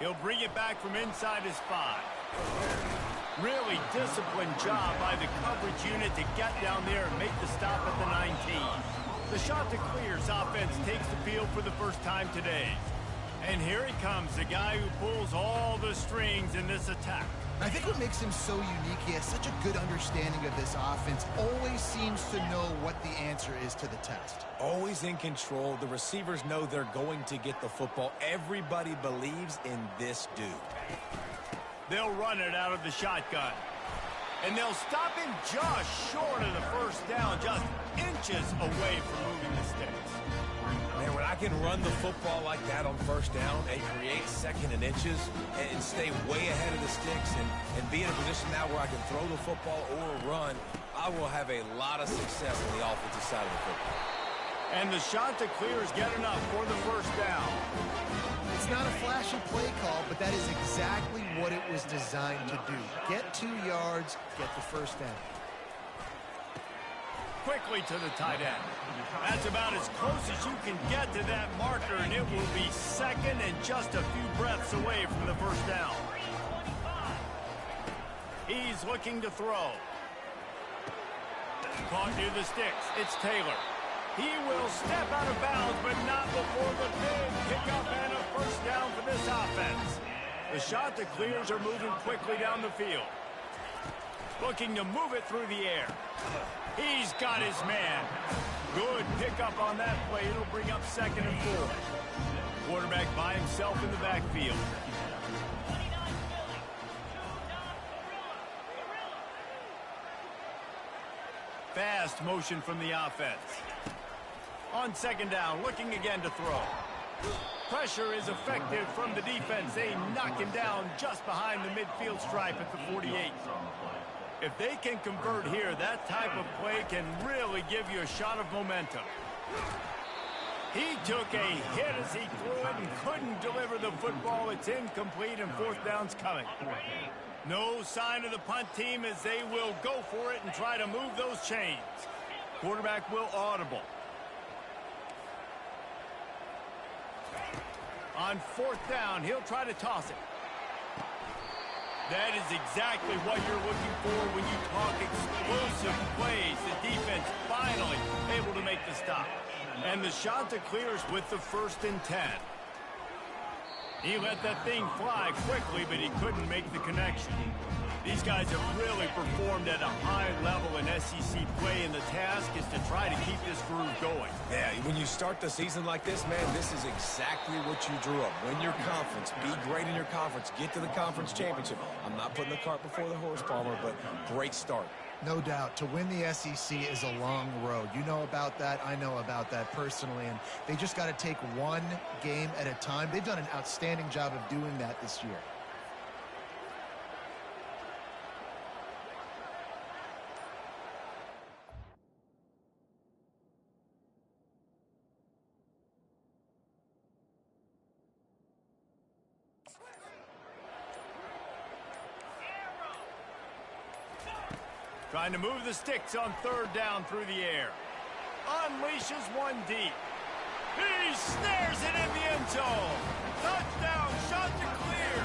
He'll bring it back from inside his 5. Really disciplined job by the coverage unit to get down there and make the stop at the 19. The shot to clear's offense takes the field for the first time today. And here he comes, the guy who pulls all the strings in this attack. I think what makes him so unique, he has such a good understanding of this offense, always seems to know what the answer is to the test. Always in control. The receivers know they're going to get the football. Everybody believes in this dude. They'll run it out of the shotgun. And they'll stop him just short of the first down, just inches away from moving the sticks. Man, when I can run the football like that on first down and create second and inches and stay way ahead of the sticks and be in a position now where I can throw the football or run, I will have a lot of success on the offensive side of the football. And the shot to clear is good enough for the first down. It's not a flashy play call, but that is exactly what it was designed to do. Get 2 yards, get the first down. Quickly to the tight end. That's about as close as you can get to that marker, and it will be second and just a few breaths away from the first down. He's looking to throw. Caught near the sticks. It's Taylor. He will step out of bounds, but not before the big pickup and a first down for this offense. The shot to clears are moving quickly down the field. Looking to move it through the air. He's got his man. Good pickup on that play. It'll bring up second and 4. Quarterback by himself in the backfield. Fast motion from the offense. On second down, looking again to throw. Pressure is effective from the defense. They knock him down just behind the midfield stripe at the 48. If they can convert here, that type of play can really give you a shot of momentum. He took a hit as he threw it and couldn't deliver the football. It's incomplete and fourth down's coming. No sign of the punt team as they will go for it and try to move those chains. Quarterback will audible. On fourth down, he'll try to toss it. That is exactly what you're looking for when you talk explosive plays. The defense finally able to make the stop. And the shot to clears with the 1st and 10. He let that thing fly quickly, but he couldn't make the connection. These guys have really performed at a high level in SEC play, and the task is to try to keep this groove going. Yeah, when you start the season like this, man, this is exactly what you drew up. Win your conference, be great in your conference, get to the conference championship. I'm not putting the cart before the horse, Palmer, but great start. No doubt. To win the SEC is a long road. You know about that. I know about that personally. And they just got to take one game at a time. They've done an outstanding job of doing that this year. Trying to move the sticks on third down through the air. Unleashes one deep. He snares it in the end zone. Touchdown, shot to clear.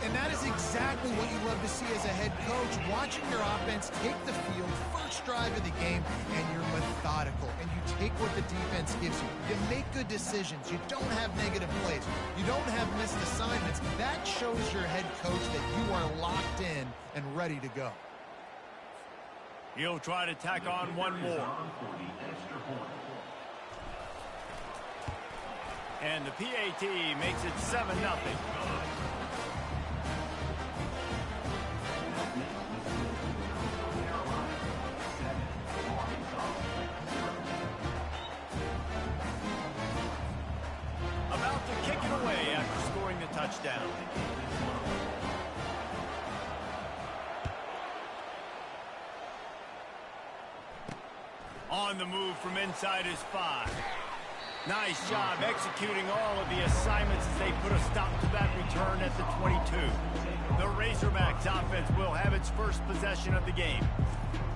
And that is exactly what you love to see as a head coach, watching your offense take the field, first drive of the game, and you're methodical, and you take what the defense gives you. You make good decisions. You don't have negative plays. You don't have missed assignments. That shows your head coach that you are locked in and ready to go. He'll try to tack on one more. And the PAT makes it 7-0. About to kick it away after scoring the touchdown. On the move from inside his 5. Nice job executing all of the assignments as they put a stop to that return at the 22. The Razorbacks offense will have its first possession of the game.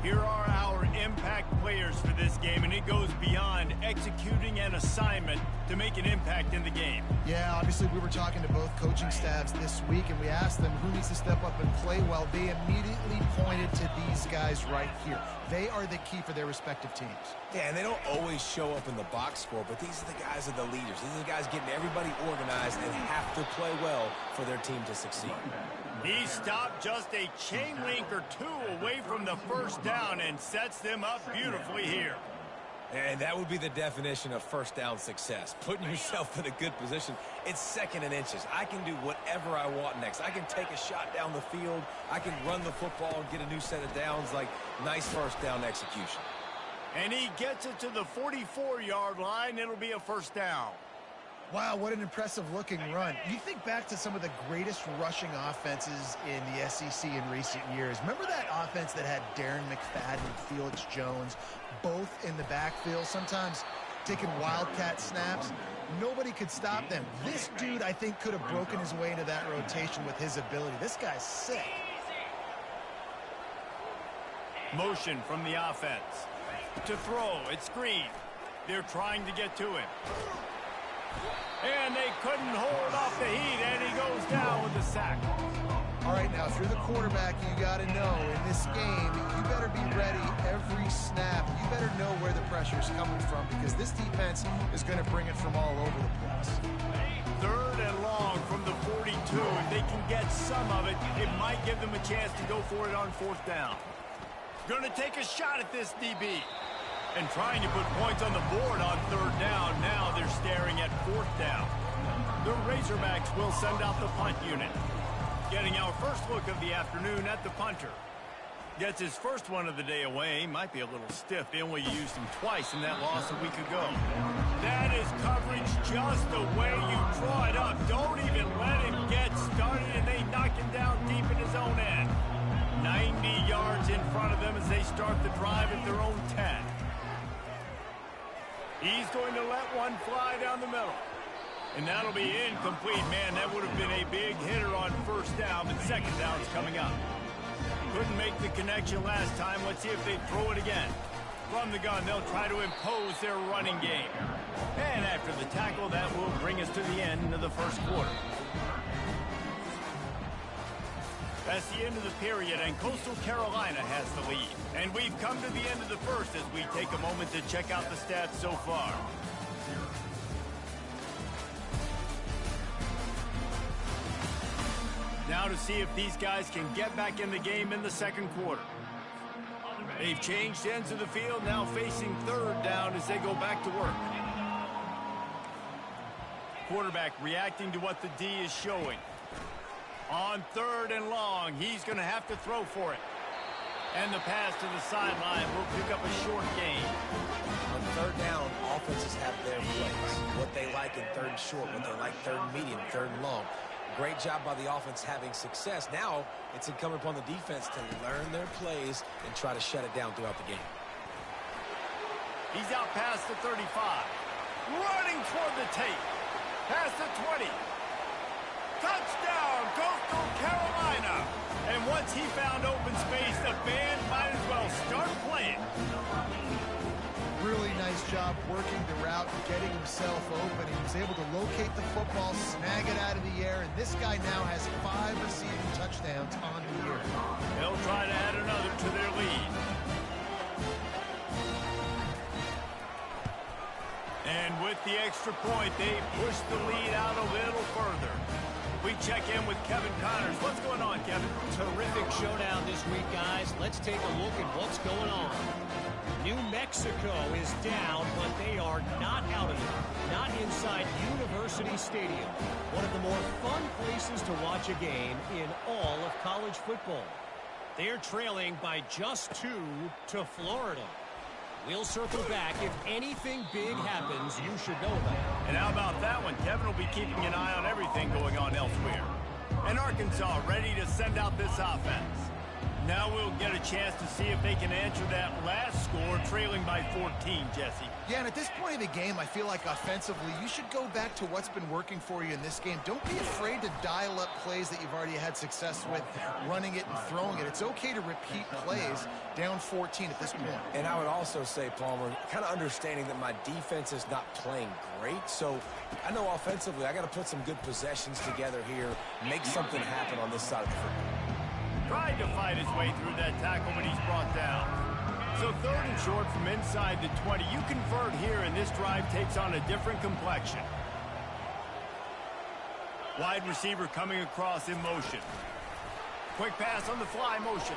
Here are our impact players for this game, and it goes beyond executing an assignment to make an impact in the game. Yeah, obviously we were talking to both coaching staffs this week, and we asked them who needs to step up and play well. They immediately pointed to these guys right here. They are the key for their respective teams. Yeah, and they don't always show up in the box score, but these are the guys that are the leaders. These are the guys getting everybody organized and have to play well for their team to succeed. He stopped just a chain link or two away from the first down and sets them up beautifully here. And that would be the definition of first down success. Putting yourself in a good position. It's second and inches. I can do whatever I want next. I can take a shot down the field. I can run the football and get a new set of downs. Like, nice first down execution. And he gets it to the 44-yard line. It'll be a first down. Wow, what an impressive-looking run. You think back to some of the greatest rushing offenses in the SEC in recent years. Remember that offense that had Darren McFadden and Felix Jones both in the backfield, sometimes taking wildcat snaps? Nobody could stop them. This dude, I think, could have broken his way into that rotation with his ability. This guy's sick. Motion from the offense. To throw, it's screen. They're trying to get to him. And they couldn't hold off the heat, and he goes down with the sack. All right, now, if you're the quarterback, you got to know in this game, you better be ready every snap. You better know where the pressure's coming from because this defense is going to bring it from all over the place. Third and long from the 42. If they can get some of it, it might give them a chance to go for it on fourth down. Going to take a shot at this DB. And trying to put points on the board on third down. Now they're staring at fourth down. The Razorbacks will send out the punt unit. Getting our first look of the afternoon at the punter. Gets his first one of the day away. Might be a little stiff. They only used him twice in that loss a week ago. That is coverage just the way you draw it up. Don't even let him get started, and they knock him down deep in his own end. 90 yards in front of them as they start the drive at their own 10. He's going to let one fly down the middle. And that'll be incomplete. Man, that would have been a big hitter on first down, but second down's coming up. Couldn't make the connection last time. Let's see if they throw it again. From the gun, they'll try to impose their running game. And after the tackle, that will bring us to the end of the first quarter. That's the end of the period, and Coastal Carolina has the lead. And we've come to the end of the first as we take a moment to check out the stats so far. Now to see if these guys can get back in the game in the second quarter. They've changed ends of the field, now facing third down as they go back to work. Quarterback reacting to what the D is showing. On third and long, he's going to have to throw for it. And the pass to the sideline will pick up a short gain. On third down, offenses have their plays. What they like in third and short, what they like third and medium, third and long. Great job by the offense having success. Now it's incumbent upon the defense to learn their plays and try to shut it down throughout the game. He's out past the 35. Running toward the tape. Past the 20. Touchdown, Coastal Carolina. And once he found open space, the band might as well start playing. Really nice job working the route, getting himself open. He was able to locate the football, snag it out of the air, and this guy now has 5 receiving touchdowns on the year. They'll try to add another to their lead. And with the extra point, they push the lead out a little further. We check in with Kevin Connors. What's going on, Kevin? Terrific showdown this week, guys. Let's take a look at what's going on. New Mexico is down, but they are not out of it. Not inside University Stadium, one of the more fun places to watch a game in all of college football. They're trailing by just 2 to Florida. We'll circle back. If anything big happens, you should know about it. And how about that one? Kevin will be keeping an eye on everything going on elsewhere. And Arkansas ready to send out this offense. Now we'll get a chance to see if they can answer that last score, trailing by 14, Jesse. Yeah, and at this point of the game, I feel like offensively, you should go back to what's been working for you in this game. Don't be afraid to dial up plays that you've already had success with, running it and throwing it. It's okay to repeat plays down 14 at this point. And I would also say, Palmer, kind of understanding that my defense is not playing great, so I know offensively I got to put some good possessions together here, make something happen on this side of the football. Tried to fight his way through that tackle, but he's brought down. So 3rd and short from inside the 20. You convert here, and this drive takes on a different complexion. Wide receiver coming across in motion. Quick pass on the fly motion.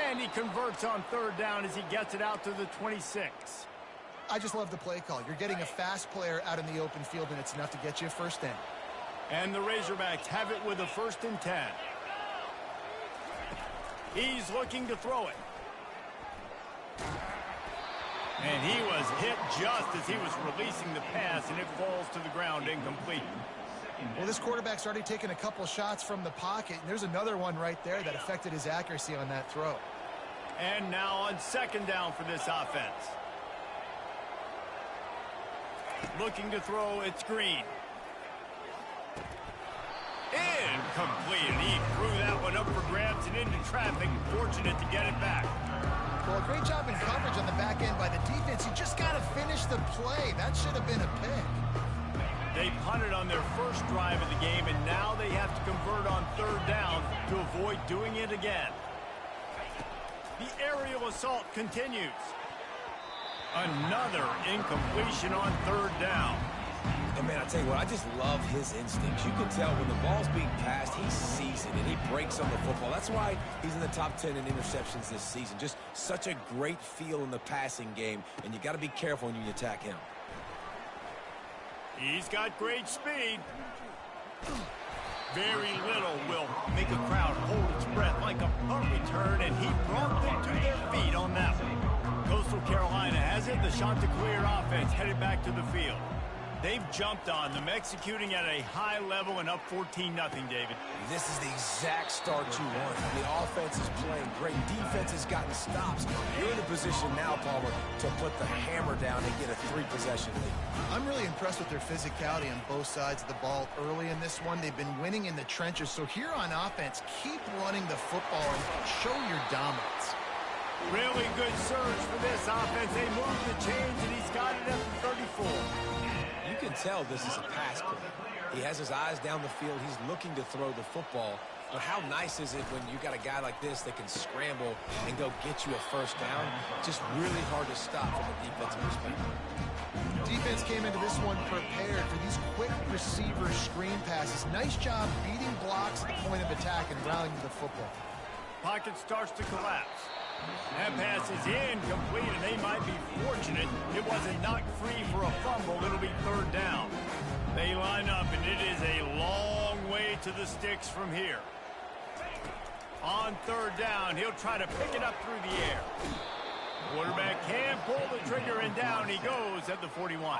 And he converts on 3rd down as he gets it out to the 26. I just love the play call. You're getting a fast player out in the open field, and it's enough to get you a first down. And the Razorbacks have it with a 1st and 10. He's looking to throw it. And he was hit just as he was releasing the pass, and it falls to the ground incomplete. Well, this quarterback's already taken a couple shots from the pocket, and there's another one right there that affected his accuracy on that throw. And now on 2nd down for this offense. Looking to throw, it's Green. Incomplete. He threw that one up for grabs and into traffic. Fortunate to get it back. Well, great job in coverage on the back end by the defense. You just got to finish the play. That should have been a pick. They punted on their first drive of the game, and now they have to convert on 3rd down to avoid doing it again. The aerial assault continues. Another incompletion on 3rd down. And, man, I tell you what, I just love his instincts. You can tell when the ball's being passed, he sees it, and he breaks on the football. That's why he's in the top 10 in interceptions this season. Just such a great feel in the passing game, and you got to be careful when you attack him. He's got great speed. Very little will make a crowd hold its breath like a punt return, and he brought them to their feet on that one. Coastal Carolina has it. The Chanticleer offense headed back to the field. They've jumped on them, executing at a high level and up 14-0, David. This is the exact start you want. The offense is playing great. Defense has gotten stops. You're in a position now, Palmer, to put the hammer down and get a 3-possession lead. I'm really impressed with their physicality on both sides of the ball early in this one. They've been winning in the trenches. So here on offense, keep running the football and show your dominance. Really good surge for this offense. They move the chains, and he's got it at the 34. You can tell this is a pass play. He has his eyes down the field. He's looking to throw the football. But how nice is it when you got a guy like this that can scramble and go get you a first down? Just really hard to stop from a defensive perspective. Defense came into this one prepared for these quick receiver screen passes. Nice job beating blocks at the point of attack and rallying to the football. Pocket starts to collapse. That pass is incomplete, and they might be fortunate it wasn't knocked free for a fumble. It'll be 3rd down. They line up, and it is a long way to the sticks from here. On 3rd down, he'll try to pick it up through the air. Quarterback can pull the trigger, and down he goes at the 41.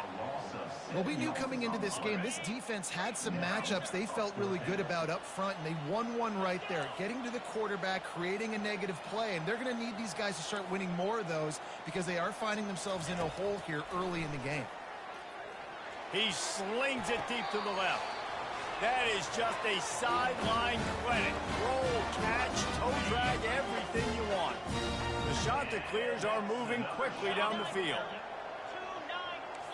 Well, we knew coming into this game, this defense had some matchups they felt really good about up front, and they won one right there, getting to the quarterback, creating a negative play, and they're going to need these guys to start winning more of those because they are finding themselves in a hole here early in the game. He slings it deep to the left. That is just a sideline clinic. Roll, catch, toe drag, everything you want. The Chanticleers are moving quickly down the field.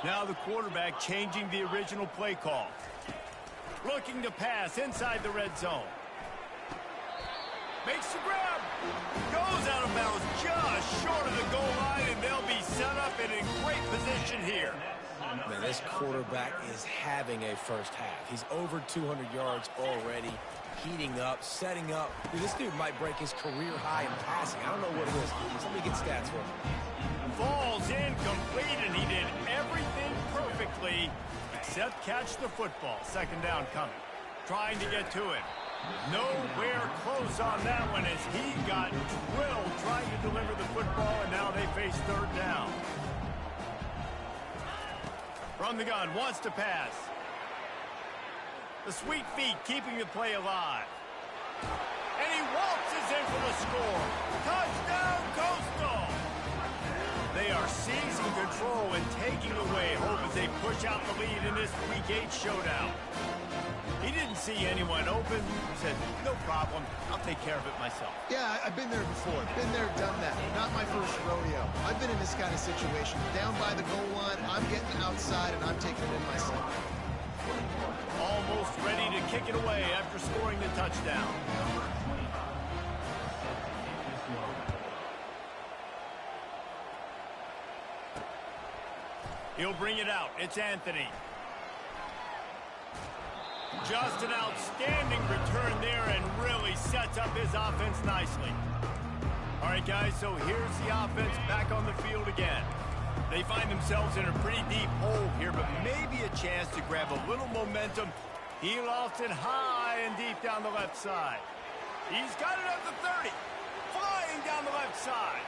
Now the quarterback changing the original play call. Looking to pass inside the red zone. Makes the grab. Goes out of bounds just short of the goal line, and they'll be set up and in great position here. Man, this quarterback is having a first half. He's over 200 yards already, heating up, setting up. Dude, this dude might break his career high in passing. I don't know what it is. Somebody get stats for him. Falls incomplete, and he did everything perfectly except catch the football. 2nd down coming. Trying to get to it. Nowhere close on that one as he got drilled trying to deliver the football, and now they face 3rd down. From the gun, wants to pass. The sweet feet keeping the play alive. And he waltzes in for the score. Touchdown, Coastal! They are seizing control and taking away hope as they push out the lead in this Week 8 showdown. He didn't see anyone open. He said, no problem. I'll take care of it myself. Yeah, I've been there before. Been there, done that. Not my first rodeo. I've been in this kind of situation. Down by the goal line, I'm getting outside, and I'm taking it in myself. Almost ready to kick it away after scoring the touchdown. He'll bring it out. It's Anthony. Just an outstanding return there and really sets up his offense nicely. All right, guys, so here's the offense back on the field again. They find themselves in a pretty deep hole here, but maybe a chance to grab a little momentum. He lost it high and deep down the left side. He's got it at the 30. Flying down the left side.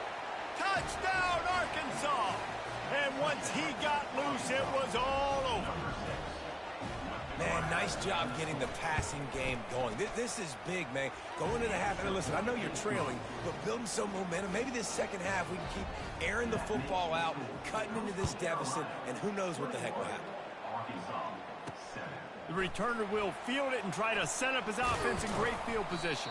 Touchdown, Arkansas! And once he got loose, it was all over. Man, nice job getting the passing game going. This is big, man. Going into the half, and listen, I know you're trailing, but building some momentum. Maybe this second half we can keep airing the football out, cutting into this deficit, and who knows what the heck will happen. The returner will field it and try to set up his offense in great field position.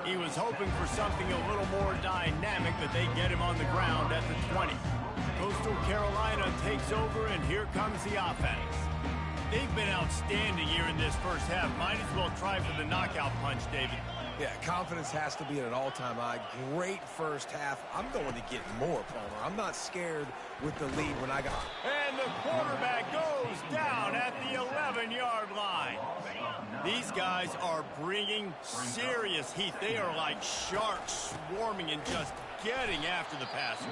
He was hoping for something a little more dynamic, but they get him on the ground at the 20. Coastal Carolina takes over, and here comes the offense. They've been outstanding here in this first half. Might as well try for the knockout punch, David. Yeah, confidence has to be at an all-time high. Great first half. I'm going to get more, Palmer. I'm not scared with the lead when I got... And the quarterback goes down at the 11-yard line. These guys are bringing serious heat. They are like sharks swarming and just getting after the passer.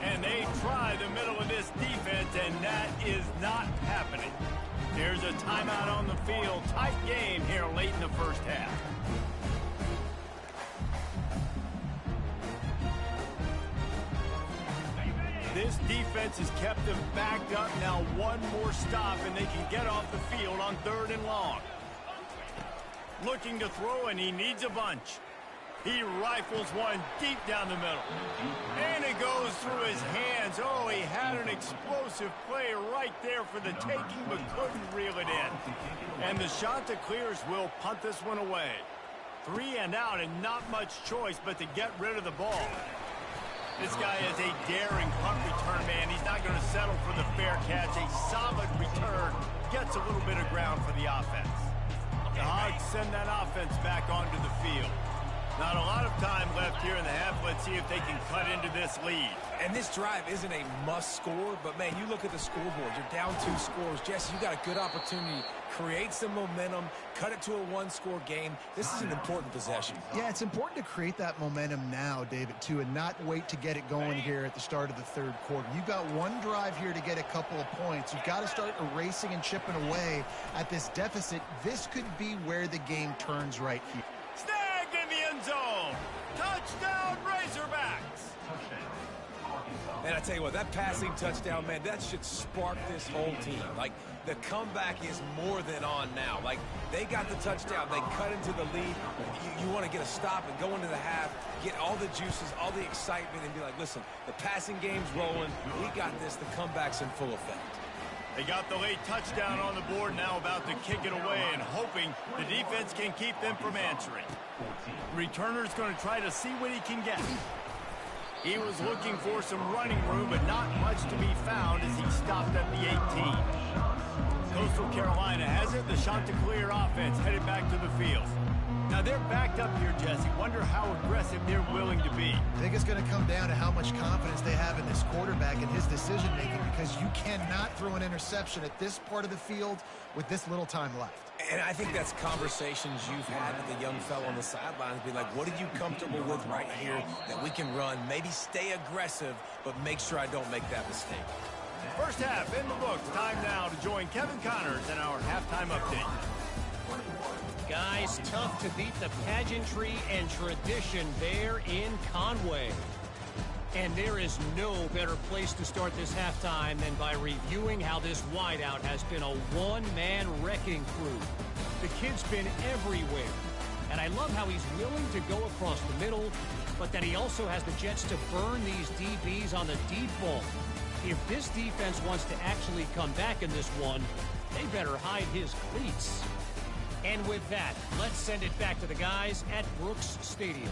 And they try the middle of this defense, and that is not happening. There's a timeout on the field. Tight game here late in the first half. This defense has kept them backed up. Now one more stop, and they can get off the field on 3rd and long. Looking to throw, and he needs a bunch. He rifles one deep down the middle. And it goes through his hands. Oh, he had an explosive play right there for the taking, but couldn't reel it in. And the Chanticleers will punt this one away. 3 and out, and not much choice but to get rid of the ball. This guy is a daring punt return man. He's not going to settle for the fair catch. A solid return gets a little bit of ground for the offense. The Hogs send that offense back onto the field. Not a lot of time left here in the half. Let's see if they can cut into this lead. And this drive isn't a must score, but man, you look at the scoreboard. You're down 2 scores. Jesse, you got a good opportunity. Create some momentum. Cut it to a 1-score game. This is an important possession. Yeah, it's important to create that momentum now, David, too, and not wait to get it going here at the start of the 3rd quarter. You've got one drive here to get a couple of points. You've got to start erasing and chipping away at this deficit. This could be where the game turns right here. Snagged in the end zone. Touchdown, Razorbacks. And I tell you what, that passing touchdown, man, that should spark this whole team. Like, the comeback is more than on now. Like, they got the touchdown. They cut into the lead. You want to get a stop and go into the half, get all the juices, all the excitement, and be like, listen, the passing game's rolling. We got this. The comeback's in full effect. They got the late touchdown on the board, now about to kick it away and hoping the defense can keep them from answering. Returner's going to try to see what he can get. He was looking for some running room, but not much to be found as he stopped at the 18. Coastal Carolina has it. The Chanticleer offense headed back to the field. Now they're backed up here, Jesse. Wonder how aggressive they're willing to be. I think it's going to come down to how much confidence they have in this quarterback and his decision-making, because you cannot throw an interception at this part of the field with this little time left. And I think that's conversations you've had with the young fellow on the sidelines. Be like, what are you comfortable with right here that we can run? Maybe stay aggressive, but make sure I don't make that mistake. First half in the books. Time now to join Kevin Connors in our halftime update. Guys, tough to beat the pageantry and tradition there in Conway. And there is no better place to start this halftime than by reviewing how this wideout has been a one-man wrecking crew. The kid's been everywhere. And I love how he's willing to go across the middle, but that he also has the jets to burn these DBs on the deep ball. If this defense wants to actually come back in this one, they better hide his cleats. And with that, let's send it back to the guys at Brooks Stadium.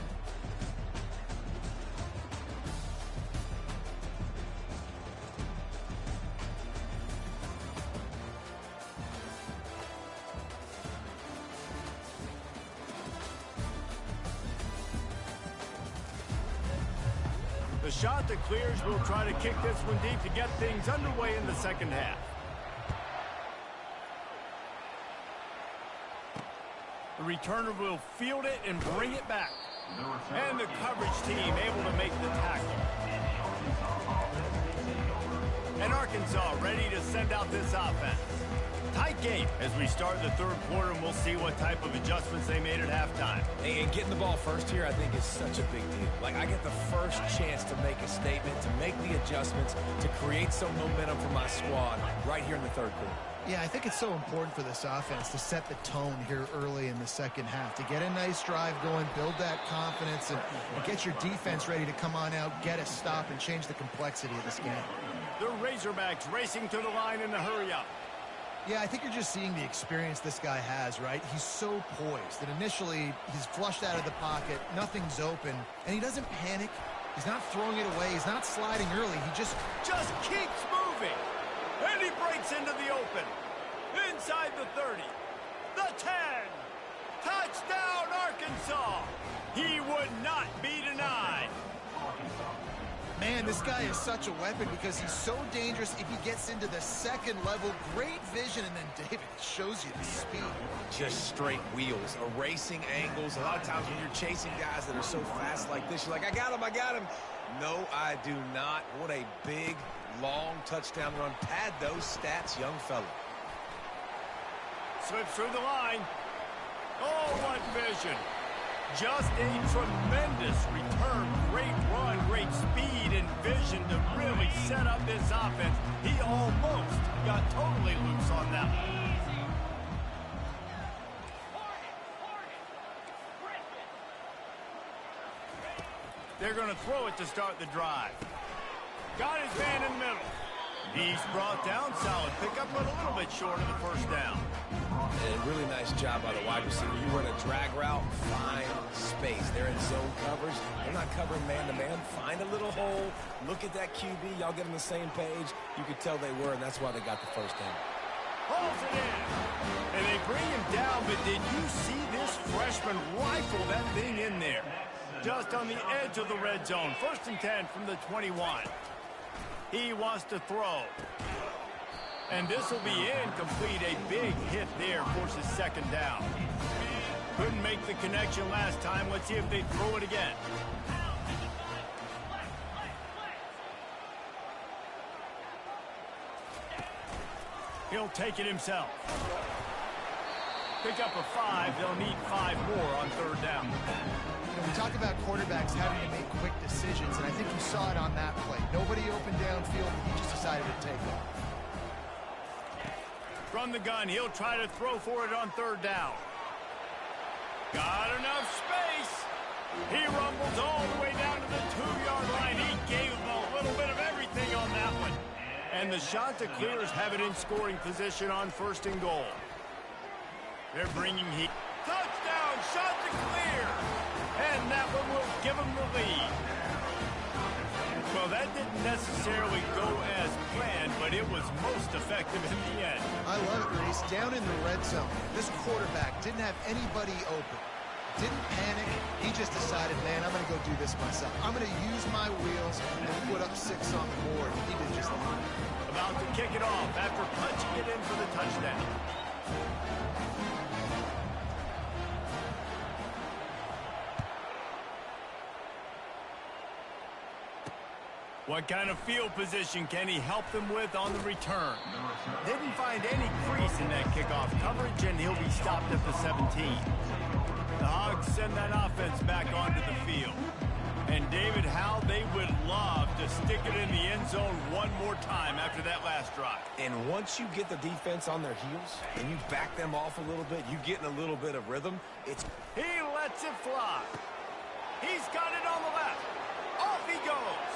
The shot that clears will try to kick this one deep to get things underway in the second half. The returner will field it and bring it back. And the coverage team able to make the tackle. And Arkansas ready to send out this offense. Tight game as we start the third quarter, and we'll see what type of adjustments they made at halftime. And getting the ball first here, I think, is such a big deal. Like, I get the first chance to make a statement, to make the adjustments, to create some momentum for my squad right here in the third quarter. Yeah, I think it's so important for this offense to set the tone here early in the second half, to get a nice drive going, build that confidence, and get your defense ready to come on out, get a stop, and change the complexity of this game. The Razorbacks racing to the line in a hurry-up. Yeah, I think you're just seeing the experience this guy has, right? He's so poised that initially he's flushed out of the pocket, nothing's open, and he doesn't panic. He's not throwing it away. He's not sliding early. He just keeps moving. And he breaks into the open. Inside the 30. The 10. Touchdown, Arkansas. He would not be denied. Man, this guy is such a weapon because he's so dangerous if he gets into the second level. Great vision, and then David shows you the speed. Just straight wheels, erasing angles. A lot of times when you're chasing guys that are so fast like this, you're like, I got him. No, I do not. What a big, long touchdown run. Pad those stats, young fella. Slips through the line. Oh, what vision. Just a tremendous return. Great run, great speed and vision to really set up this offense. He almost got totally loose on that one. They're going to throw it to start the drive. Got his man in the middle. He's brought down. Solid pickup, but a little bit short of the first down. And a really nice job by the wide receiver. You run a drag route, find space. They're in zone coverage. They're not covering man-to-man. Find a little hole. Look at that QB. Y'all get on the same page. You could tell they were, and that's why they got the first down. Holds it in. And they bring him down, but did you see this freshman rifle that thing in there? Just on the edge of the red zone. 1st and 10 from the 21. He wants to throw. And this will be incomplete. A big hit there, forces second down. Couldn't make the connection last time. Let's see if they throw it again. He'll take it himself. Pick up a 5. They'll need 5 more on 3rd down. We talk about quarterbacks having to make quick decisions, and I think you saw it on that play. Nobody open downfield, and he just decided to take off. From the gun, he'll try to throw for it on 3rd down. Got enough space. He rumbles all the way down to the 2-yard line. He gave him a little bit of everything on that one. And the shot to clears have it in scoring position on 1st and goal. They're bringing heat. Touchdown, shot to clear. And that one will give him the lead. Well, that didn't necessarily go as planned, but it was most effective in the end. I love it, Reese. Down in the red zone, this quarterback didn't have anybody open. Didn't panic. He just decided, man, I'm going to go do this myself. I'm going to use my wheels and put up 6 on the board. He did just that. About to kick it off after punching it in for the touchdown. What kind of field position can he help them with on the return? Didn't find any crease in that kickoff coverage, and he'll be stopped at the 17. The Hogs send that offense back onto the field. And David, how they would love to stick it in the end zone one more time after that last drive. And once you get the defense on their heels and you back them off a little bit, you get in a little bit of rhythm. He lets it fly. He's got it on the left. Off he goes.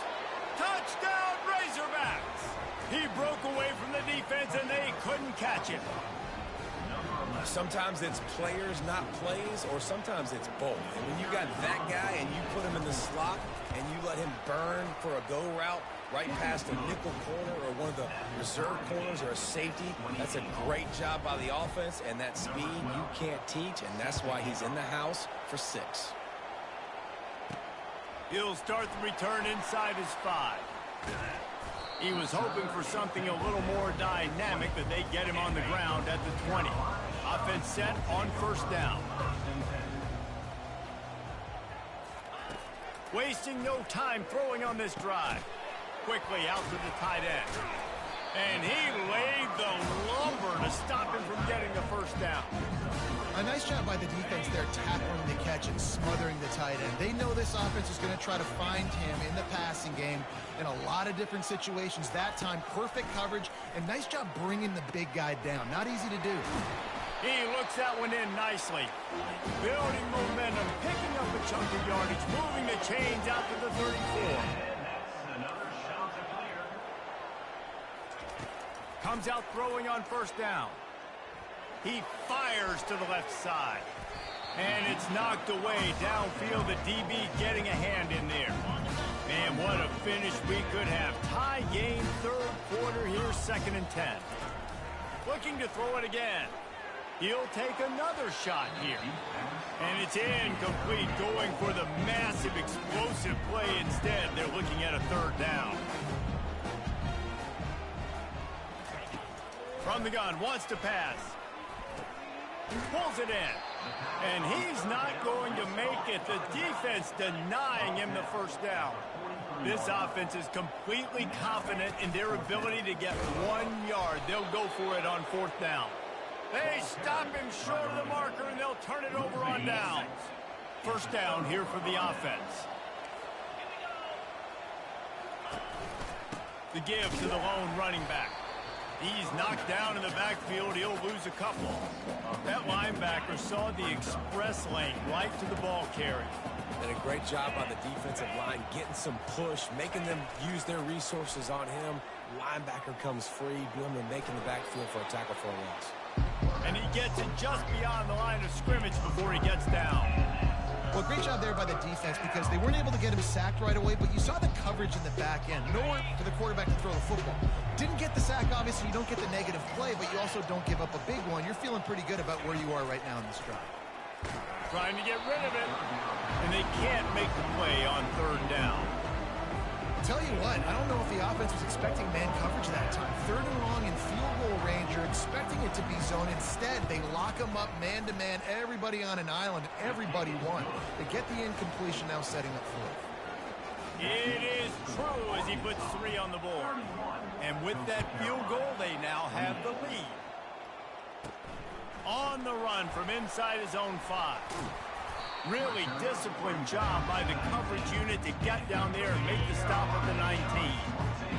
Touchdown, Razorbacks. He broke away from the defense, and they couldn't catch him. Sometimes it's players, not plays, or sometimes it's both. And when you got that guy and you put him in the slot and you let him burn for a go route right past a nickel corner or one of the reserve corners or a safety, that's a great job by the offense, and that speed you can't teach, and that's why he's in the house for 6. He'll start the return inside his 5. He was hoping for something a little more dynamic, but they get him on the ground at the 20. Offense set on first down. Wasting no time throwing on this drive. Quickly out to the tight end. And he laid the lumber to stop him from getting the first down. A nice job by the defense there, tackling the catch and smothering the tight end. They know this offense is going to try to find him in the passing game in a lot of different situations. That time, perfect coverage, and nice job bringing the big guy down. Not easy to do. He looks that one in nicely. Building momentum, picking up a chunk of yardage, moving the chains out to the 34. Comes out throwing on first down. He fires to the left side. And it's knocked away downfield. The DB getting a hand in there. Man, what a finish we could have. Tie game, third quarter here, 2nd and 10. Looking to throw it again. He'll take another shot here. And it's incomplete, going for the massive explosive play instead. They're looking at a 3rd down. From the gun, wants to pass. Pulls it in. And he's not going to make it. The defense denying him the first down. This offense is completely confident in their ability to get 1 yard. They'll go for it on 4th down. They stop him short of the marker, and they'll turn it over on down. First down here for the offense. The give to the lone running back. He's knocked down in the backfield. He'll lose a couple. That linebacker saw the express lane right to the ball carrier. And a great job by the defensive line, getting some push, making them use their resources on him. Linebacker comes free, doing the making the backfield for a tackle for a loss. And he gets it just beyond the line of scrimmage before he gets down. Well, great job there by the defense because they weren't able to get him sacked right away, but you saw the coverage in the back end. Nowhere for the quarterback to throw the football. Didn't get the sack, obviously. You don't get the negative play, but you also don't give up a big one. You're feeling pretty good about where you are right now in this drive. Trying to get rid of it, and they can't make the play on 3rd down. Tell you what, I don't know if the offense was expecting man coverage that time. 3rd and long in field goal range, you're expecting it to be zone. Instead, they lock them up man-to-man, everybody on an island, everybody won. They get the incompletion, now setting up 4th. It is true as he puts 3 on the board. And with that field goal, they now have the lead. On the run from inside his own 5. Really disciplined job by the coverage unit to get down there and make the stop at the 19.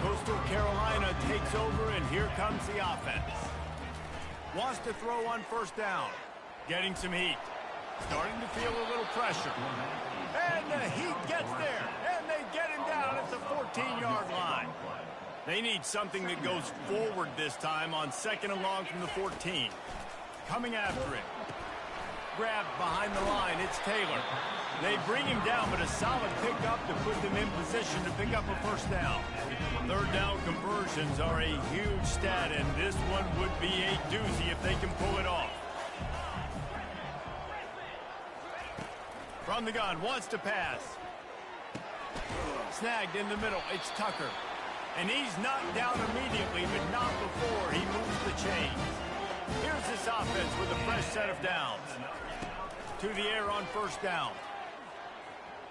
Coastal Carolina takes over, and here comes the offense. Wants to throw on first down. Getting some heat. Starting to feel a little pressure. And the heat gets there, and they get him down at the 14-yard line. They need something that goes forward this time on 2nd and long from the 14. Coming after it. Grabbed behind the line, it's Taylor. They bring him down, but a solid pickup to put them in position to pick up a first down. 3rd down conversions are a huge stat, and this one would be a doozy if they can pull it off. From the gun, wants to pass. Snagged in the middle, it's Tucker. And he's knocked down immediately, but not before he moves the chains. Here's this offense with a fresh set of downs. To the air on first down.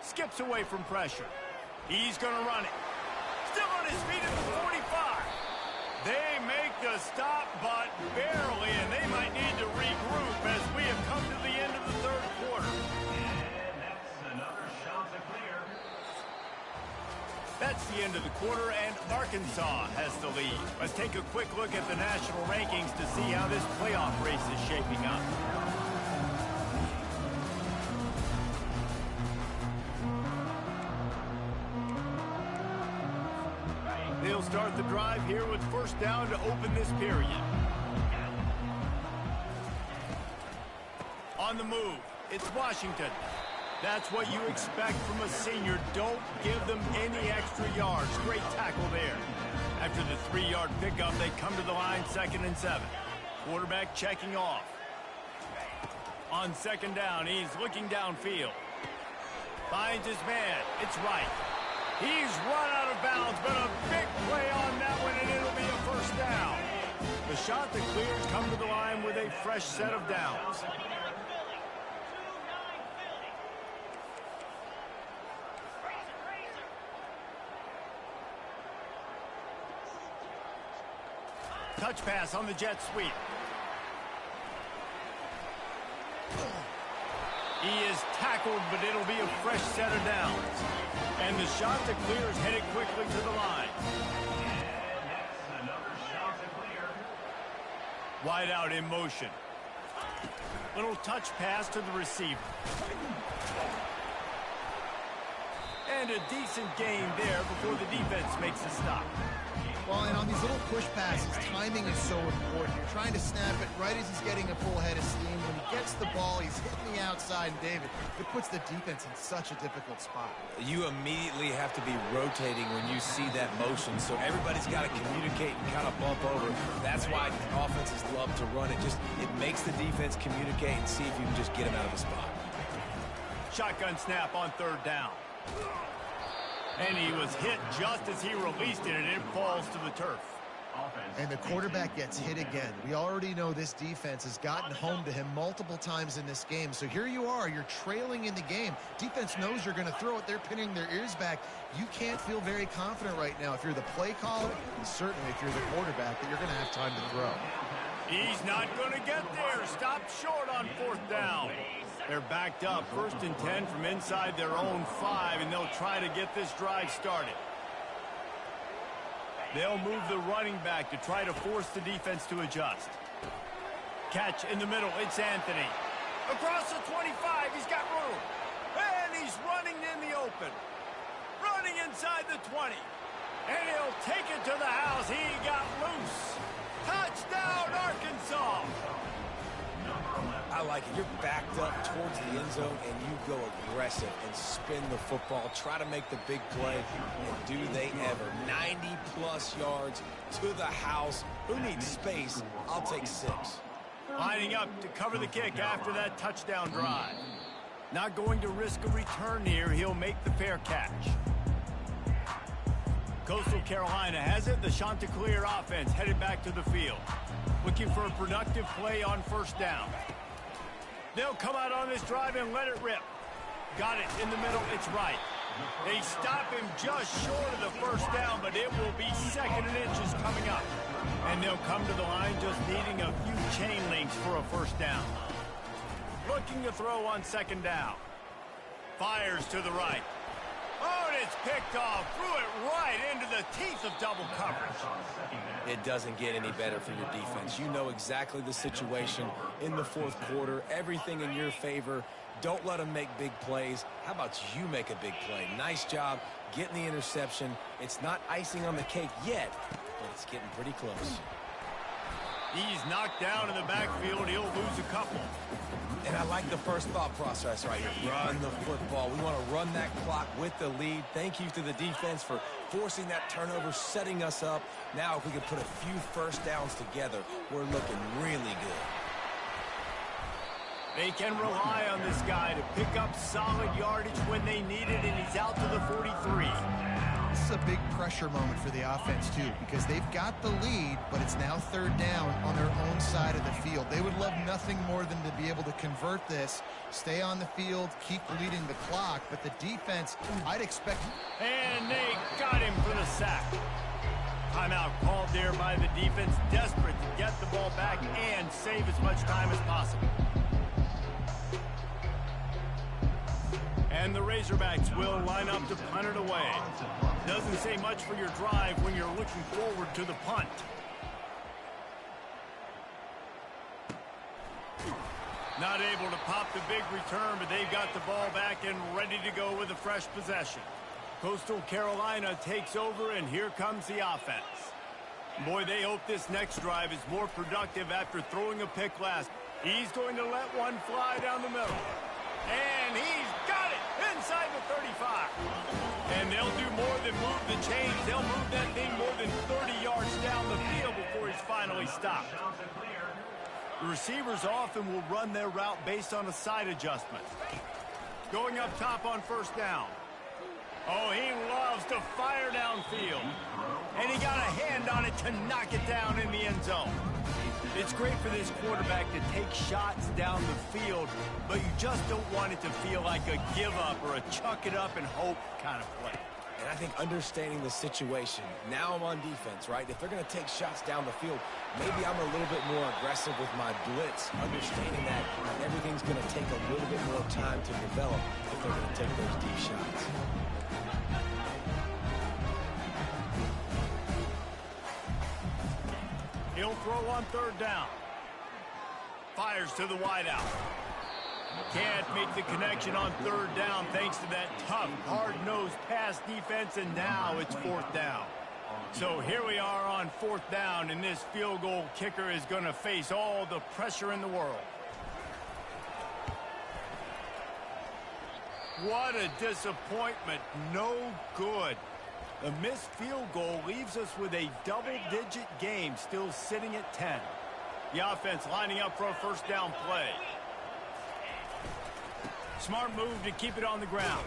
Skips away from pressure. He's going to run it. Still on his feet at the 45. They make the stop, but barely, and they might need to regroup as we have come to the end of the 3rd quarter. end of the quarter, and Arkansas has the lead. Let's take a quick look at the national rankings to see how this playoff race is shaping up. They'll start the drive here with first down to open this period. On the move, it's Washington. That's what you expect from a senior. Don't give them any extra yards. Great tackle there. After the 3-yard pickup, they come to the line, 2nd and 7. Quarterback checking off. On 2nd down, he's looking downfield. Finds his man. It's right. He's run out of bounds, but a big play on that one, and it'll be a first down. The shot that clears come to the line with a fresh set of downs. Touch pass on the jet sweep. He is tackled, but it'll be a fresh set of downs. And the shot to clear is headed quickly to the line. Wide out in motion. Little touch pass to the receiver. And a decent gain there before the defense makes a stop. Well, and on these little push passes, timing is so important. You're trying to snap it right as he's getting a full head of steam. When he gets the ball, he's hitting the outside, and David, it puts the defense in such a difficult spot. You immediately have to be rotating when you see that motion, so everybody's got to communicate and kind of bump over. That's why offenses love to run it. It makes the defense communicate and see if you can just get him out of the spot. Shotgun snap on 3rd down. And he was hit just as he released it, and it falls to the turf. And the quarterback gets hit again. We already know this defense has gotten home to him multiple times in this game. So here you are, you're trailing in the game. Defense knows you're going to throw it. They're pinning their ears back. You can't feel very confident right now if you're the play caller, and certainly if you're the quarterback, that you're going to have time to throw. He's not going to get there. Stopped short on 4th down. They're backed up, 1st and 10 from inside their own 5, and they'll try to get this drive started. They'll move the running back to try to force the defense to adjust. Catch in the middle, it's Anthony. Across the 25, he's got room. And he's running in the open. Running inside the 20. And he'll take it to the house. He got loose. Touchdown, Arkansas. I like it. You're backed up towards the end zone, and you go aggressive and spin the football. Try to make the big play, and do they ever. 90-plus yards to the house. Who needs space? I'll take 6. Lining up to cover the kick after that touchdown drive. Not going to risk a return here. He'll make the fair catch. Coastal Carolina has it. The Chanticleer offense headed back to the field. Looking for a productive play on 1st down. They'll come out on this drive and let it rip. Got it in the middle. It's right. They stop him just short of the 1st down, but it will be 2nd and inches coming up. And they'll come to the line just needing a few chain links for a 1st down. Looking to throw on 2nd down. Fires to the right. Oh, and it's picked off. Threw it right into the teeth of double coverage. It doesn't get any better for your defense. You know exactly the situation in the 4th quarter. Everything in your favor. Don't let them make big plays. How about you make a big play? Nice job getting the interception. It's not icing on the cake yet, but it's getting pretty close. He's knocked down in the backfield. He'll lose a couple. And I like the first thought process right here. Run the football. We want to run that clock with the lead. Thank you to the defense for forcing that turnover, setting us up. Now if we can put a few 1st downs together, we're looking really good. They can rely on this guy to pick up solid yardage when they need it, and he's out to the 43. This is a big pressure moment for the offense, too, because they've got the lead, but it's now 3rd down on their own side of the field. They would love nothing more than to be able to convert this, stay on the field, keep leading the clock, but the defense, I'd expect... And they got him for the sack. Timeout called there by the defense, desperate to get the ball back and save as much time as possible. And the Razorbacks will line up to punt it away. Doesn't say much for your drive when you're looking forward to the punt. Not able to pop the big return, but they've got the ball back and ready to go with a fresh possession. Coastal Carolina takes over, and here comes the offense. Boy, they hope this next drive is more productive after throwing a pick last. He's going to let one fly down the middle. And he's got it inside the 35. And they'll do more than move the chains. They'll move that thing more than 30 yards down the field before he's finally stopped. The receivers often will run their route based on a side adjustment. Going up top on first down. Oh, he loves to fire downfield. And he got a hand on it to knock it down in the end zone. It's great for this quarterback to take shots down the field, but you just don't want it to feel like a give-up or a chuck-it-up and hope kind of play. And I think understanding the situation, now I'm on defense, right? If they're going to take shots down the field, maybe I'm a little bit more aggressive with my blitz, understanding that everything's going to take a little bit more time to develop if they're going to take those deep shots. He'll throw on third down. Fires to the wideout. Can't make the connection on third down thanks to that tough, hard-nosed pass defense, and now it's fourth down. So here we are on fourth down, and this field goal kicker is going to face all the pressure in the world. What a disappointment. No good. A missed field goal leaves us with a double-digit game still sitting at 10. The offense lining up for a first down play. Smart move to keep it on the ground.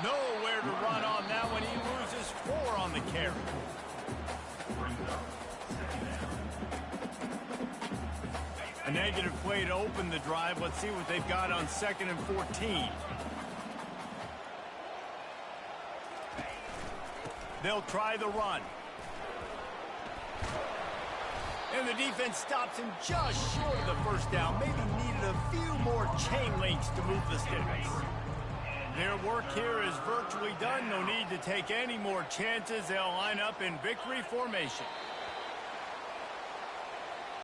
Nowhere to run on that one. He loses 4 on the carry. A negative play to open the drive. Let's see what they've got on 2nd and 14. They'll try the run. And the defense stops him just short of the first down. Maybe needed a few more chain links to move the sticks. Their work here is virtually done. No need to take any more chances. They'll line up in victory formation.